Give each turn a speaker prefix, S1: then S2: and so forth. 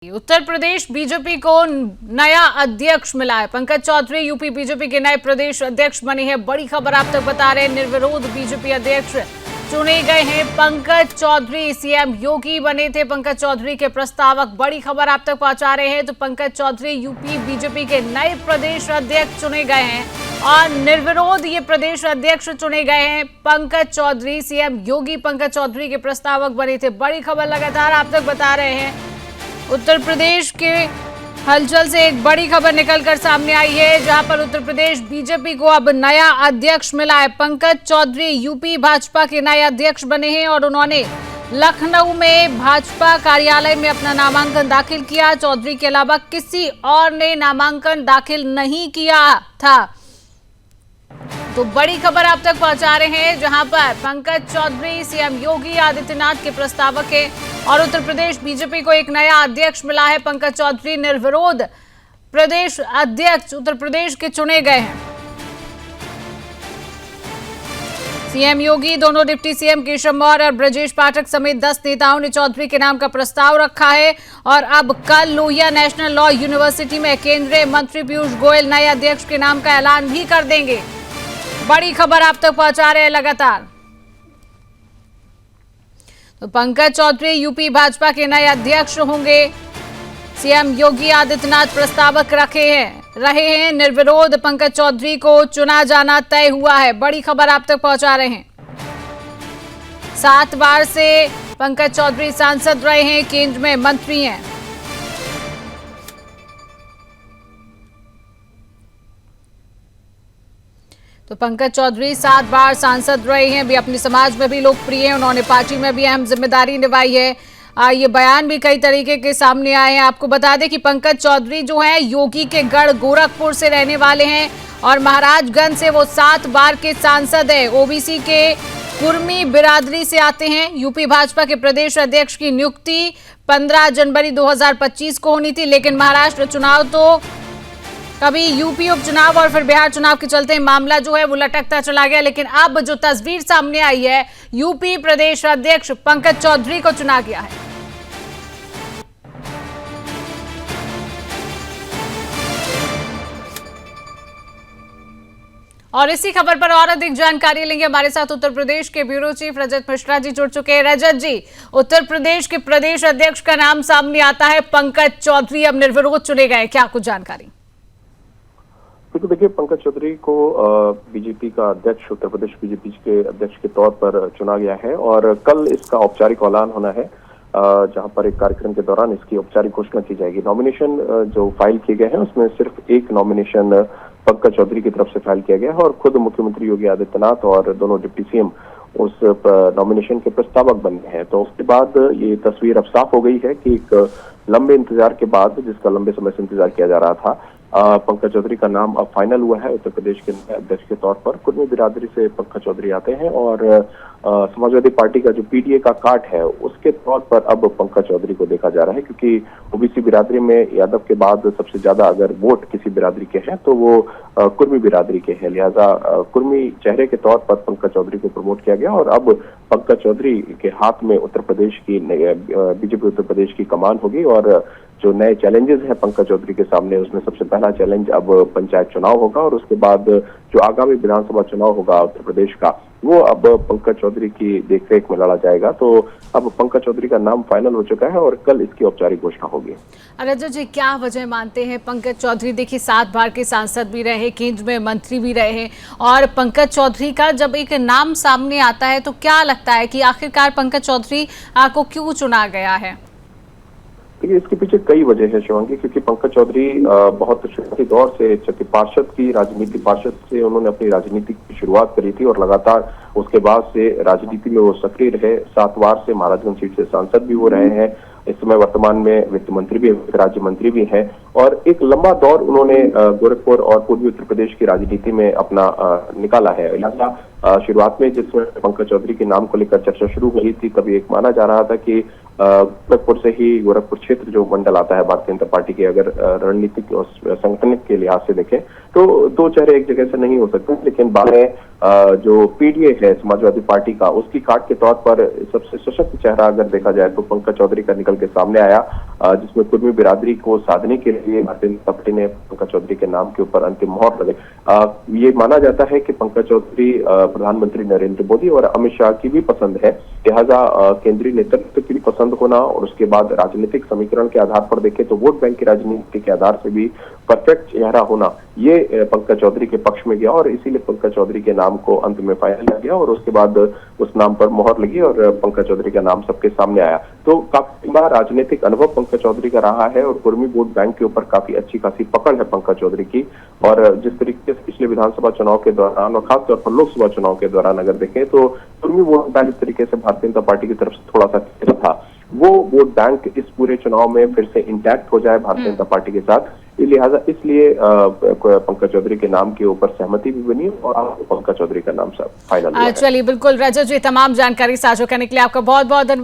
S1: Uttar Pradesh BJP को नया अध्यक्ष मिला है। पंकज चौधरी यूपी बीजेपी के नए प्रदेश अध्यक्ष बने हैं। बड़ी खबर आप तक बता रहे हैं, निर्विरोध बीजेपी अध्यक्ष चुने गए हैं पंकज चौधरी। सीएम योगी बने थे पंकज चौधरी के प्रस्तावक। बड़ी खबर आप तक पहुंचा रहे हैं। तो पंकज चौधरी यूपी बीजेपी के नए प्रदेश अध्यक्ष चुने गए हैं और निर्विरोध ये प्रदेश अध्यक्ष चुने गए हैं पंकज चौधरी। सीएम योगी पंकज चौधरी के प्रस्तावक बने थे। बड़ी खबर लगातार आप तक बता रहे हैं। उत्तर प्रदेश के हलचल से एक बड़ी खबर निकलकर सामने आई है, जहां पर उत्तर प्रदेश बीजेपी को अब नया अध्यक्ष मिला है। पंकज चौधरी यूपी भाजपा के नए अध्यक्ष बने हैं और उन्होंने लखनऊ में भाजपा कार्यालय में अपना नामांकन दाखिल किया। चौधरी के अलावा किसी और ने नामांकन दाखिल नहीं किया था। तो बड़ी खबर आप तक पहुंचा रहे हैं, जहां पर पंकज चौधरी सीएम योगी आदित्यनाथ के प्रस्तावक हैं और उत्तर प्रदेश बीजेपी को एक नया अध्यक्ष मिला है। पंकज चौधरी निर्विरोध प्रदेश अध्यक्ष उत्तर प्रदेश के चुने गए हैं। सीएम योगी, दोनों डिप्टी सीएम केशव मौर्य और ब्रजेश पाठक समेत 10 नेताओं ने चौधरी के नाम का प्रस्ताव रखा है और अब कल लोहिया नेशनल लॉ यूनिवर्सिटी में केंद्रीय मंत्री पीयूष गोयल नए अध्यक्ष के नाम का ऐलान भी कर देंगे। बड़ी खबर आप तक पहुंचा रहे हैं लगातार। तो पंकज चौधरी यूपी भाजपा के नए अध्यक्ष होंगे। सीएम योगी आदित्यनाथ प्रस्तावक रहे हैं। निर्विरोध पंकज चौधरी को चुना जाना तय हुआ है। बड़ी खबर आप तक पहुंचा रहे हैं। 7 बार से पंकज चौधरी सांसद रहे हैं, केंद्र में मंत्री हैं। तो पंकज चौधरी 7 बार सांसद रहे हैं, भी अपने समाज में भी लोकप्रिय हैं। उन्होंने पार्टी में भी अहम जिम्मेदारी निभाई है। ये बयान भी कई तरीके के सामने आए हैं। आपको बता दें कि पंकज चौधरी जो है योगी के गढ़ गोरखपुर से रहने वाले हैं और महाराजगंज से वो 7 बार के सांसद है। ओबीसी के कुर्मी बिरादरी से आते हैं। यूपी भाजपा के प्रदेश अध्यक्ष की नियुक्ति 15 जनवरी 2025 को होनी थी, लेकिन महाराष्ट्र चुनाव तो कभी यूपी उपचुनाव और फिर बिहार चुनाव के चलते मामला जो है वो लटकता चला गया। लेकिन अब जो तस्वीर सामने आई है, यूपी प्रदेश अध्यक्ष पंकज चौधरी को चुना गया है। और इसी खबर पर और अधिक जानकारी लेंगे। हमारे साथ उत्तर प्रदेश के ब्यूरो चीफ रजत मिश्रा जी जुड़ चुके हैं। रजत जी, उत्तर प्रदेश के प्रदेश अध्यक्ष का नाम सामने आता है, पंकज चौधरी अब निर्विरोध चुने गए, क्या कुछ जानकारी?
S2: तो देखिए, पंकज चौधरी को बीजेपी का अध्यक्ष, उत्तर प्रदेश बीजेपी के अध्यक्ष के तौर पर चुना गया है और कल इसका औपचारिक ऐलान होना है, जहां पर एक कार्यक्रम के दौरान इसकी औपचारिक घोषणा की जाएगी। नॉमिनेशन जो फाइल किए गए हैं उसमें सिर्फ एक नॉमिनेशन पंकज चौधरी की तरफ से फाइल किया गया है और खुद मुख्यमंत्री योगी आदित्यनाथ और दोनों डिप्टी सीएम उस नॉमिनेशन के प्रस्तावक बने हैं। तो उसके बाद ये तस्वीर अब साफ हो गई है कि एक लंबे इंतजार के बाद, जिसका लंबे समय से इंतजार किया जा रहा था, पंकज चौधरी का नाम अब फाइनल हुआ है उत्तर प्रदेश के अध्यक्ष के तौर पर। कुर्मी बिरादरी से पंकज चौधरी आते हैं और समाजवादी पार्टी का जो पीडीए का कार्ड है उसके तौर पर अब पंकज चौधरी को देखा जा रहा है, क्योंकि ओबीसी बिरादरी में यादव के बाद सबसे ज्यादा अगर वोट किसी बिरादरी के हैं तो वो कुर्मी बिरादरी के हैं। लिहाजा कुर्मी चेहरे के तौर पर पंकज चौधरी को प्रमोट किया गया और अब पंकज चौधरी के हाथ में उत्तर प्रदेश की बीजेपी उत्तर प्रदेश की कमान होगी। और जो नए चैलेंजेस हैं पंकज चौधरी के सामने, उसमें सबसे पहला चैलेंज अब पंचायत चुनाव होगा और उसके बाद जो आगामी विधानसभा चुनाव होगा उत्तर प्रदेश का, वो अब पंकज चौधरी की देखरेख में लड़ा जाएगा। तो अब पंकज चौधरी का नाम फाइनल हो चुका है और कल इसकी औपचारिक घोषणा होगी।
S1: रजत जी, क्या वजह मानते हैं पंकज चौधरी? देखिए, 7 बार के सांसद भी रहे, केंद्र में मंत्री भी रहे और पंकज चौधरी का जब एक नाम सामने आता है तो क्या लगता है कि आखिरकार पंकज चौधरी को क्यों चुना गया है?
S2: देखिए, इसके पीछे कई वजह है शिवांगी, क्योंकि पंकज चौधरी बहुत शुरुआती दौर से पार्षद की राजनीति, पार्षद से उन्होंने अपनी राजनीति की शुरुआत करी थी और लगातार उसके बाद से राजनीति में वो सक्रिय रहे। 7 बार से महाराजगंज सीट से सांसद भी वो रहे हैं। इस समय वर्तमान में वित्त मंत्री भी, राज्य मंत्री भी हैं और एक लंबा दौर उन्होंने गोरखपुर और पूर्वी उत्तर प्रदेश की राजनीति में अपना निकाला है। लिहाजा शुरुआत में जिसमें पंकज चौधरी के नाम को लेकर चर्चा शुरू हुई थी, तभी एक माना जा रहा था कि गोरखपुर से ही, गोरखपुर क्षेत्र जो मंडल आता है भारतीय जनता पार्टी के, अगर रणनीतिक और संगठन के लिहाज से देखें तो 2 चेहरे एक जगह से नहीं हो सकते। लेकिन बाद में जो पीडीए है समाजवादी पार्टी का, उसकी कार्ड के तौर पर सबसे सशक्त चेहरा अगर देखा जाए तो पंकज चौधरी का निकल के सामने आया। जिसमें कुर्मी बिरादरी को साधने के लिए भारतीय जनता पार्टी ने पंकज चौधरी के नाम के ऊपर अंतिम मोहर लगाई। ये माना जाता है कि पंकज चौधरी प्रधानमंत्री नरेंद्र मोदी और अमित शाह की भी पसंद है, लिहाजा केंद्रीय नेतृत्व की भी पसंद होना और उसके बाद राजनीतिक समीकरण के आधार पर देखें तो वोट बैंक की राजनीति के आधार से भी परफेक्ट चेहरा होना, ये पंकज चौधरी के पक्ष में गया और इसीलिए पंकज चौधरी के नाम को अंत में फाइनल किया गया और उसके बाद उस नाम पर मोहर लगी और पंकज चौधरी का नाम सबके सामने आया। तो काफी बार राजनीतिक अनुभव पंकज चौधरी का रहा है और कुर्मी वोट बैंक के ऊपर काफी अच्छी खासी पकड़ है पंकज चौधरी की। और जिस तरीके से पिछले विधानसभा चुनाव के दौरान और खासतौर पर लोकसभा चुनाव के दौरान अगर देखें तो कुर्मी वोट बैंक इस तरीके से भारतीय जनता पार्टी की तरफ से थोड़ा सा खतरा था, वो वोट बैंक इस पूरे चुनाव में फिर से इंटैक्ट हो जाए भारतीय जनता पार्टी के साथ, लिहाजा इसलिए पंकज चौधरी के नाम के ऊपर सहमति भी बनी और पंकज चौधरी का नाम फाइनल।
S1: चलिए, बिल्कुल रजत जी, तमाम जानकारी साझा करने के लिए आपका बहुत बहुत धन्यवाद।